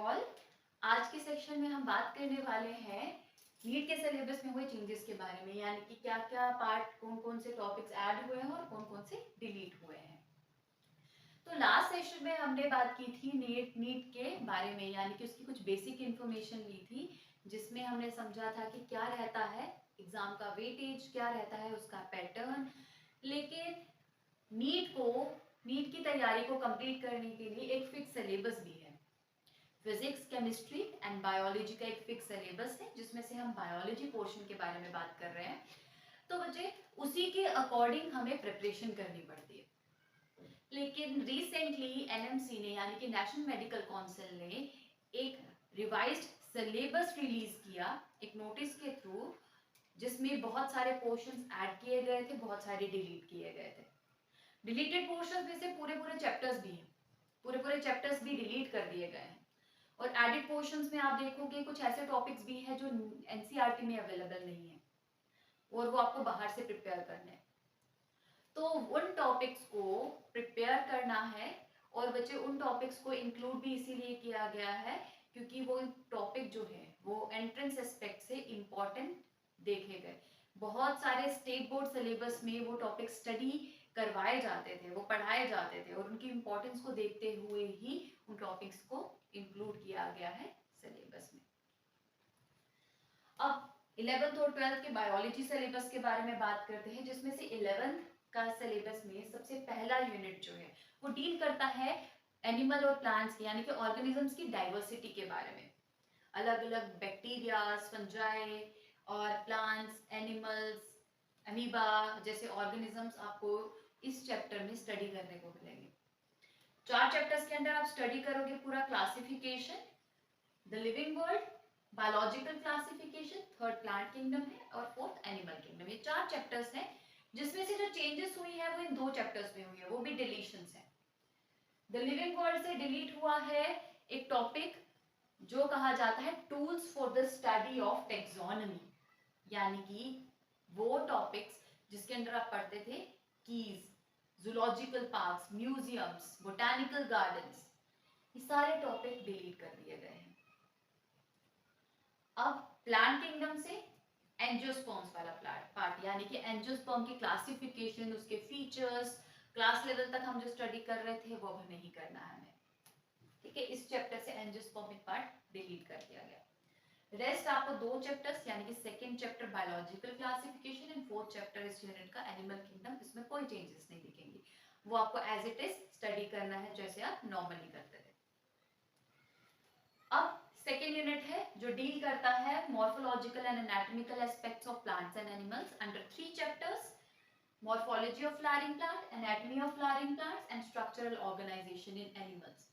All. आज के section में हम बात करने वाले हैं नीट के सिलेबस में हुए चेंजेस के बारे में, यानी कि क्या क्या पार्ट, कौन कौन से टॉपिक्स ऐड हुए हैं और कौन कौन से डिलीट हुए हैं। तो लास्ट सेशन में हमने बात की थी नीट के बारे में, यानी कि उसकी कुछ बेसिक इंफॉर्मेशन ली थी, जिसमें हमने समझा था कि क्या रहता है एग्जाम का वेटेज, क्या रहता है उसका पैटर्न। लेकिन नीट की तैयारी को कंप्लीट करने के लिए एक फिक्स सिलेबस भी है। फिजिक्स, केमिस्ट्री एंड बायोलॉजी का एक फिक्स सिलेबस है, जिसमें से हम बायोलॉजी पोर्शन के बारे में बात कर रहे हैं। तो बच्चे उसी के अकॉर्डिंग हमें प्रिपरेशन करनी पड़ती है। लेकिन रिसेंटली एनएमसी ने, यानी कि नेशनल मेडिकल काउंसिल ने, एक रिवाइज्ड सिलेबस रिलीज किया एक नोटिस के थ्रू, जिसमें बहुत सारे पोर्शंस ऐड किए गए थे, बहुत सारे डिलीट किए गए थे। डिलीटेड पोर्शंस में से पूरे चैप्टर्स भी हैं, पूरे चैप्टर्स भी डिलीट कर दिए गए हैं। और एडिट पोर्शंस में आप देखोगे कुछ ऐसे टॉपिक्स भी हैं जो एनसीईआरटी में अवेलेबल नहीं है और वो आपको बाहर से प्रिपेयर करने हैं। तो उन टॉपिक्स को प्रिपेयर करना है, और बच्चे उन टॉपिक्स को इंक्लूड भी इसीलिए किया गया है क्योंकि वो टॉपिक जो है वो एंट्रेंस एस्पेक्ट से इम्पॉर्टेंट देखे गए। बहुत सारे स्टेट बोर्ड सिलेबस में वो टॉपिक स्टडी करवाए जाते थे, वो पढ़ाए जाते थे, और उनकी इम्पोर्टेंस को देखते हुए ही उन टॉपिक्स को इंक्लूड किया गया है सिलेबस में। अब 11th और 12th के बायोलॉजी सिलेबस के बारे में बात करते हैं, जिसमें से 11th का सिलेबस में सबसे पहला यूनिट जो है वो डील करता है एनिमल और प्लांट्स यानी कि ऑर्गेनिजम्स की डाइवर्सिटी के बारे में। अलग अलग बैक्टीरिया, फंजाई और प्लांट्स, एनिमल्स, अमीबा जैसे ऑर्गेनिजम्स आपको इस चैप्टर में स्टडी करने को मिलेंगे। 4 चैप्टर्स के अंदर आप स्टडी करोगे पूरा classification, the living world, biological classification, third plant kingdom है और फोर्थ एनिमल किंगडम। ये 4 चैप्टर्स हैं, जिसमें से जो चेंजेस हुई है वो इन 2 चैप्टर्स में हुई है, वो भी डिलीशंस है। द लिविंग वर्ल्ड से डिलीट हुआ है एक टॉपिक जो कहा जाता है tools for the study of taxonomy, यानी कि वो टॉपिक्स जिसके अंदर आप पढ़ते थे keys, zoological parks, museums, botanical gardens, ये सारे टॉपिक डिलीट कर दिए गए हैं। अब प्लांट किंगडम से एंजियोस्पर्म्स वाला पार्ट, यानी कि एंजियोस्पर्म की क्लासिफिकेशन, उसके फीचर्स, क्लास लेवल तक हम जो स्टडी कर रहे थे वो अब नहीं करना है हमें। ठीक है, इस चैप्टर से एंजियोस्पर्मिक पार्ट डिलीट कर दिया गया। रेस्ट आपको 2 चैप्टर्स यानी कि second chapter biological classification and fourth chapter इस यूनिट का एनिमल किंगडम, इसमें कोई चेंजेस नहीं दिखेंगे, वो आपको एज इट इज स्टडी करना है जैसे आप नॉर्मली करते थे। अब सेकेंड यूनिट है जो डील करता है morphological and anatomical aspects of plants and animals under 3 chapters, morphology of flowering plant, anatomy of flowering plants and structural organisation in animals.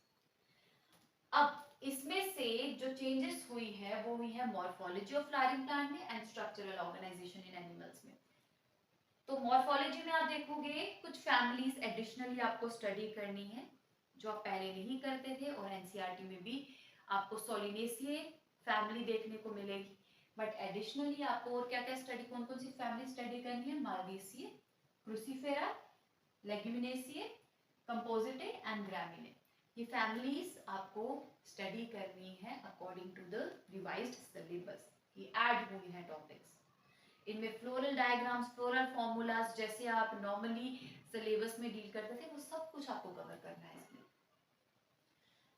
अब इसमें से जो चेंजेस हुई है वो हुई है मॉर्फोलॉजी ऑफ फ्लावरिंग प्लांट में and structural organisation in animals में। तो मॉर्फोलॉजी में आप देखोगे कुछ फैमिलीज एडिशनली आपको स्टडी करनी है जो आप पहले नहीं करते थे, और एनसीईआरटी में भी आपको सोलिनेसिए फैमिली देखने को मिलेगी, बट एडिशनली आपको और क्या क्या स्टडी, कौन कौन सी फैमिली स्टडी करनी है, मालवेसिए, क्रूसीफेरा, लेग्यूमिनेसिए, कंपोजिटे एंड ग्रामिने, ये फैमिलीज आपको स्टडी करनी है according to the revised syllabus. ये ऐड हुई है टॉपिक्स, इनमें फ्लोरल डायग्राम्स, फ्लोरल फॉर्मूलाज जैसे आप नॉर्मली सिलेबस में डील करते थे वो सब कुछ आपको कवर करना है इसमें।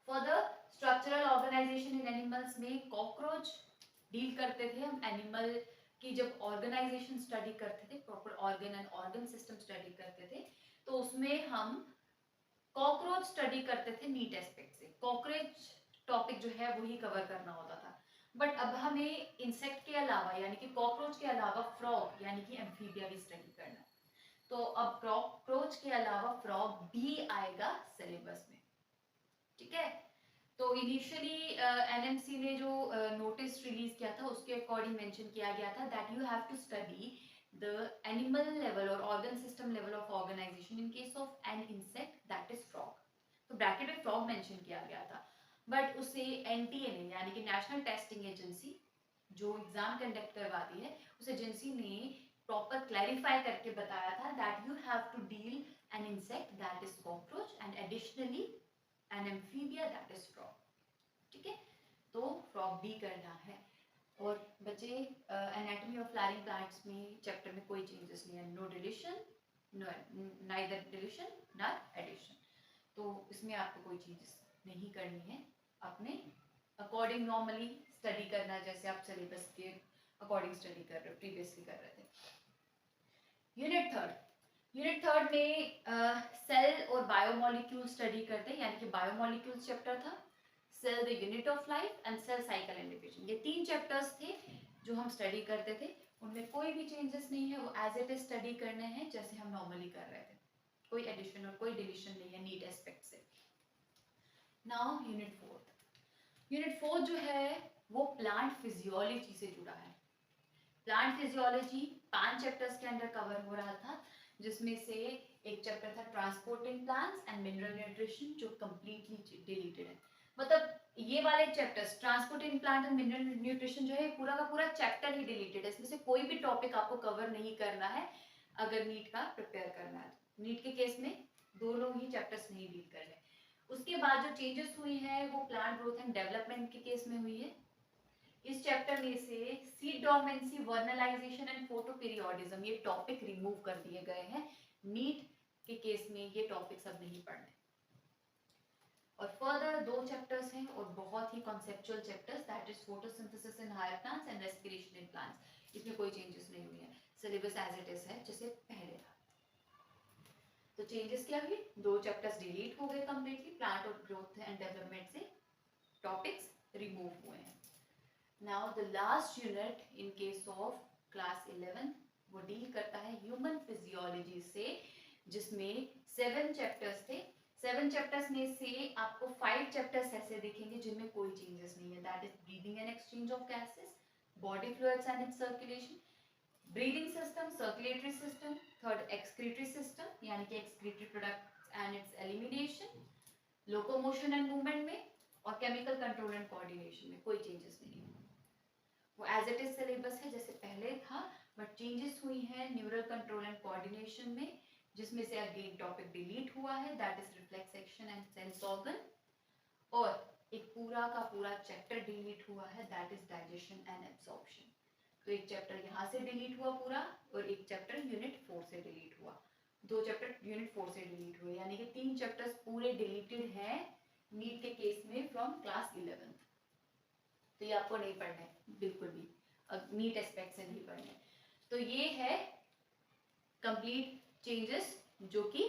For the structural organisation in animals में कॉकरोच डील करते थे हम, एनिमल की जब ऑर्गेनाइजेशन स्टडी करते थे, proper organ and organ system study करते थे, तो उसमें हम कॉकरोच स्टडी करते थे नीट एस्पेक्ट से। कॉकरोच टॉपिक जो है वही कवर करना होता था, बट अब हमें इंसेक्ट के अलावा यानी कि कॉकरोच के अलावा फ्रॉग यानी कि एम्फीबिया भी स्टडी करना है। तो अब कॉकरोच के अलावा फ्रॉग भी आएगा सिलेबस में। ठीक है, तो इनिशियली एनएमसी ने जो नोटिस रिलीज किया था उसके अकॉर्डिंग मेंशन किया गया था that you have to study the animal level or organ system level of organization in case of an insect that is frog। तो ब्रैकेट में फ्रॉग मेंशन किया गया था, बट उसे एनटीए ने यानी कि नेशनल टेस्टिंग एजेंसी जो एग्जाम कंडक्ट करवाती है, उस एजेंसी ने प्रॉपर क्लैरिफाई करके बताया था that you have to deal an insect that is cockroach and additionally an amphibia that is frog. ठीक है, तो फ्रॉग भी करना है। और बचे एनाटॉमी ऑफ फ्लावरिंग प्लांट्स में चैप्टर में कोई चेंजेस नहीं है, no deletion, neither deletion nor addition, तो इसमें आपको कोई चेंजेस नहीं करनी है, अपने अकॉर्डिंग नॉर्मली स्टडी करना, जैसे आप सिलेबस के अकॉर्डिंग स्टडी कर रहे हो, प्रीवियसली कर रहे थे। यूनिट थर्ड में सेल और बायोमोलिक्यूल स्टडी करते हैं, यानी कि बायोमोलिक्यूल चैप्टर था, cell the unit of life and cell cycle and division, ये 3 चैप्टर्स थे जो हम स्टडी करते थे। उनमें कोई भी चेंजेस नहीं है, वो एज इट इज स्टडी करने हैं जैसे हम नॉर्मली कर रहे थे, कोई एडिशन और कोई डिलीशन नहीं है नीट एस्पेक्ट से। नाउ यूनिट फोर्थ जो है वो प्लांट फिजियोलॉजी से जुड़ा है। प्लांट फिजियोलॉजी 5 चैप्टर्स के अंदर कवर हो रहा था, जिसमें से एक चैप्टर था transporting plants and mineral nutrition, जो कंप्लीटली डिलीटेड है। मतलब ये वाले chapters transporting plant and mineral nutrition जो है पूरा का पूरा चैप्टर ही डिलीटेड है, इसमें से कोई भी टॉपिक आपको कवर नहीं करना है अगर नीट का प्रिपेयर करना है। नीट के केस में दोनों ही चैप्टर्स नहीं डील करने। उसके बाद जो चेंजेस हुई है वो प्लांट ग्रोथ एंड डेवलपमेंट के केस में हुई है। इस चैप्टर में से सीड डोर्मेंसी, वर्नलाइजेशन एंड फोटोपीरियोडिज्म ये टॉपिक रिमूव कर दिए गए हैं। नीट के केस में ये टॉपिक सब नहीं पढ़ने। और फर्दर 2 चैप्टर्स हैं और बहुत ही conceptual chapters, that is photosynthesis in higher plants and respiration in plants. इसमें कोई चेंजेस नहीं हुई है, सिलेबस एज इट इज है जैसे पहले था। तो चेंजेस क्या हुए, 2 चैप्टर्स डिलीट हो गए कंप्लीटली, प्लांट और ग्रोथ एंड डेवलपमेंट से टॉपिक्स रिमूव हुए हैं। Now the last unit in case of class 11 वो डील करता है ह्यूमन फिजियोलॉजी से, जिसमें 7 चैप्टर्स थे। 7 चैप्टर्स में से आपको 5 चैप्टर्स ऐसे दिखेंगे जिनमें कोई चेंजेस नहीं है, that is breathing and exchange of gases, body fluids and it's circulation, breathing system, circulatory system, third excretory system यानी कि excretory products and it's elimination, locomotion and movement में, और केमिकल कंट्रोल एंड कोऑर्डिनेशन में कोई changes नहीं है। वो as it is syllabus है जैसे पहले था, बट चेंजेस हुई हैं न्यूरल कंट्रोल एंड कोऑर्डिनेशन में, जिसमें से अगेन टॉपिक डिलीट हुआ है, that is reflex action and sense organ, और एक पूरा का पूरा चैप्टर डिलीट हुआ है, that is digestion and absorption. तो एक चैप्टर यहाँ से डिलीट हुआ पूरा, और एक चैप्टर यूनिट 4 से डिलीट हुआ, 2 चैप्टर यूनिट 4 से डिलीट हुए, यानी कि 3 चैप्टर्स पूरे डिलीटेड हैं नीट के केस में फ्रॉम क्लास 11। तो ये आपको नहीं पढ़ना है बिल्कुल भी, नीट एस्पेक्ट से नहीं पढ़ना है। तो ये है कंप्लीट चेंजेस जो कि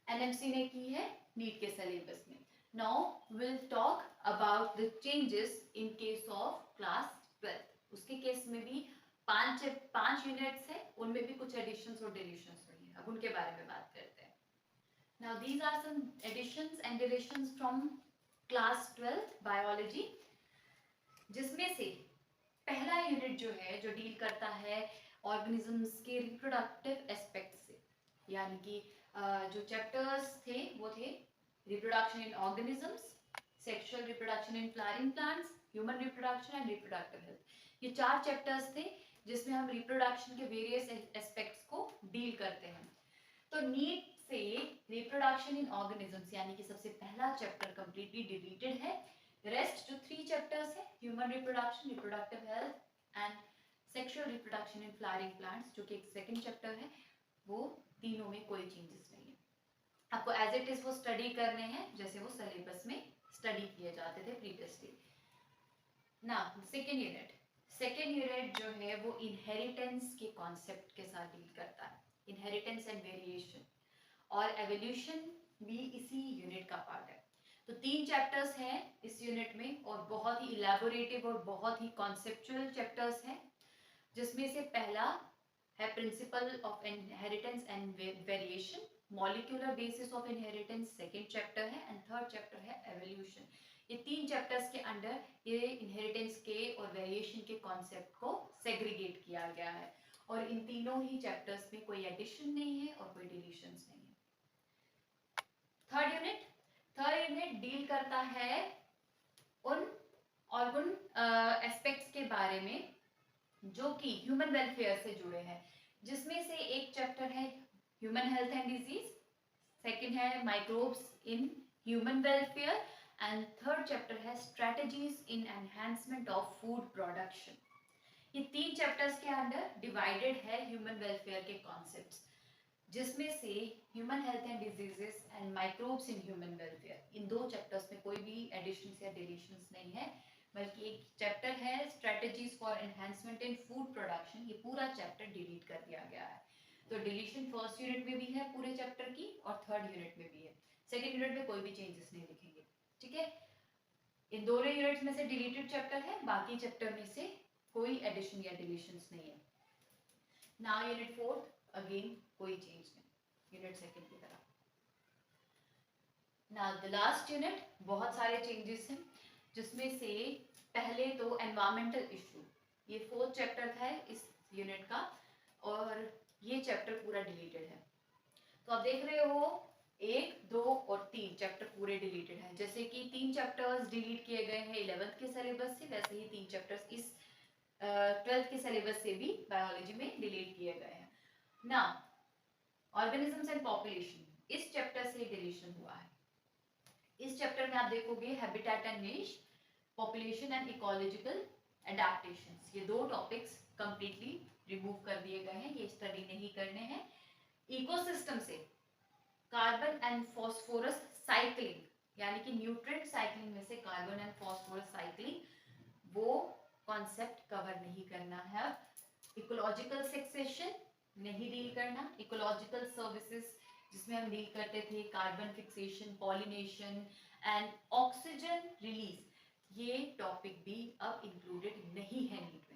एनएमसी ने की है नीट के सिलेबस में। Now will talk about the changes in case of class 12। उसके केस में भी 5 यूनिट्स है, उनमें भी कुछ एडिशंस और डिलीशंस हुई है, अब उनके बारे में बात करते हैं। Now these are some additions and deletions from class 12 biology, जिसमें से पहला यूनिट जो है जो डील करता है ऑर्गेनिजम्स के रिप्रोडक्टिव एस्पेक्ट से, यानी कि जो चैप्टर्स थे वो थे reproduction in organisms, sexual reproduction in flowering plants, human reproduction and reproductive health. ये 4 चैप्टर्स थे जिसमें हम रिप्रोडक्शन के वेरियस एस्पेक्ट्स को डील करते हैं। तो नीट से रिप्रोडक्शन इन ऑर्गेनिजम्स यानी कि सबसे पहला चैप्टर कंप्लीटली डिलीटेड है। रेस्ट जो 3 चैप्टर्स है, human reproduction, reproductive health and sexual reproduction in flowering plants, जो कि एक सेकंड चैप्टर है, वो तीनों में कोई चेंजेस नहीं है। आपको एज इट इज वो स्टडी करने हैं जैसे वो सिलेबस में स्टडी किए जाते थे प्रीवियसली। ना सेकेंड यूनिट जो है वो इनहेरिटेंस के कॉन्सेप्ट के साथ डील करता है, इनहेरिटेंस एंड वेरिएशन, और एवोल्यूशन भी इसी यूनिट का पार्ट है। तो 3 चैप्टर्स हैं इस यूनिट में, और बहुत ही इलैबोरेटिव और बहुत ही कॉन्सेप्चुअल चैप्टर्स हैं, जिसमें से पहला है principle of inheritance and variation, molecular basis of inheritance second chapter है, एंड थर्ड चैप्टर है एवोल्यूशन। ये 3 चैप्टर्स के अंडर ये इनहेरिटेंस के और वेरिएशन के कॉन्सेप्ट को सेग्रीगेट किया गया है, और इन तीनों ही चैप्टर्स में कोई एडिशन नहीं है और कोई डिलीशंस नहीं है। थर्ड यूनिट डील करता है उन ऑर्गन एस्पेक्ट्स के बारे में जो कि ह्यूमन वेलफेयर से जुड़े हैं, जिसमें से एक चैप्टर है human health and disease, second है microbes in human welfare, and third chapter है strategies in enhancement of food production. ये 3 चैप्टर्स के अंडर डिवाइडेड है ह्यूमन वेलफेयर के कॉन्सेप्ट्स, जिसमें से human health and diseases and microbes in human welfare, इन 2 chapters में कोई भी एडिशंस या डिलीशंस नहीं है, बल्कि एक चैप्टर है strategies for enhancement in food production, ये पूरा चैप्टर डिलीट कर दिया गया है। तो डिलीशन फर्स्ट यूनिट में भी है पूरे चैप्टर की और थर्ड यूनिट में भी है। सेकेंड यूनिट में कोई भी चेंजेस नहीं लिखेंगे, ठीक है। इन दोनों यूनिट्स में से डिलीटेड चैप्टर है, बाकी चैप्टर में से कोई एडिशन या डिलीशंस नहीं है। नाउ यूनिट फोर्थ, अगेन कोई चेंज नहीं, यूनिट सेकंड की तरह। नाउ द लास्ट यूनिट, बहुत सारे चेंजेस हैं, जिसमें से पहले तो एनवायरमेंटल इशू, ये फोर्थ चैप्टर था इस यूनिट का, और ये चैप्टर पूरा डिलीटेड है। तो आप देख रहे हो 1, 2 और 3 चैप्टर पूरे डिलीटेड हैं। जैसे कि 3 चैप्टर्स डिलीट किए गए हैं 11th के सिलेबस से, वैसे ही 3 चैप्टर्स इस 12th के सिलेबस से भी बायोलॉजी में डिलीट किए गए हैं। नाउ ऑर्गेनिजम्स एंड पॉपुलेशन, इस चैप्टर से डिलीशन हुआ है। इस चैप्टर में आप देखोगे हैबिटेट एंड निश, पॉपुलेशन एंड इकोलॉजिकल एडेप्टेशंस, ये 2 टॉपिक्स कंप्लीटली रिमूव कर दिए गए हैं, ये स्टडी नहीं करने हैं। इकोसिस्टम से कार्बन एंड फॉस्फोरस साइक्लिंग, यानी कि न्यूट्रिएंट साइक्लिंग में से कार्बन एंड फॉस्फोरस साइक्लिंग, वो कॉन्सेप्ट कवर नहीं करना है। इकोलॉजिकल सक्सेशन नहीं डील करना। इकोलॉजिकल सर्विसेज, जिसमें हम डील करते थे carbon fixation, pollination and oxygen release, ये टॉपिक भी अब इंक्लूडेड नहीं है नीट में।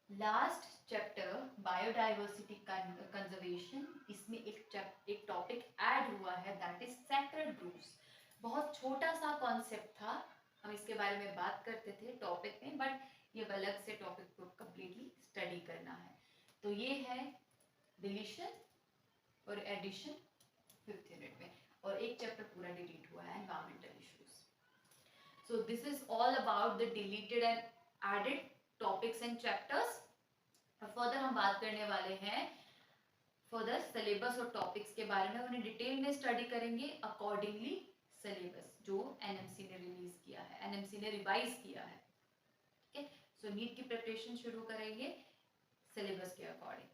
लास्ट चैप्टर बायोडाइवर्सिटी कंजर्वेशन, इसमें एक टॉपिक ऐड हुआ है, दैट इज सैक्रेड ग्रूव्स। बहुत छोटा सा कॉन्सेप्ट था, हम इसके बारे में बात करते थे टॉपिक में, बट ये अलग से टॉपिक को कंप्लीटली स्टडी करना है। तो ये है डिलीशन और एडिशन 5th यूनिट में, और एक चैप्टर पूरा डिलीट हुआ है, environmental issues. So this is all about the deleted and added topics and chapters. Further हम बात करने वाले हैं फर्दर सिलेबस और टॉपिक्स के बारे में, उन्हें डिटेल में स्टडी करेंगे अकॉर्डिंगली सिलेबस जो एनएमसी ने रिलीज किया है, एनएमसी ने रिवाइज किया है, ठीक है। सो नीट की प्रिपरेशन शुरू करेंगे सिलेबस के अकॉर्डिंग।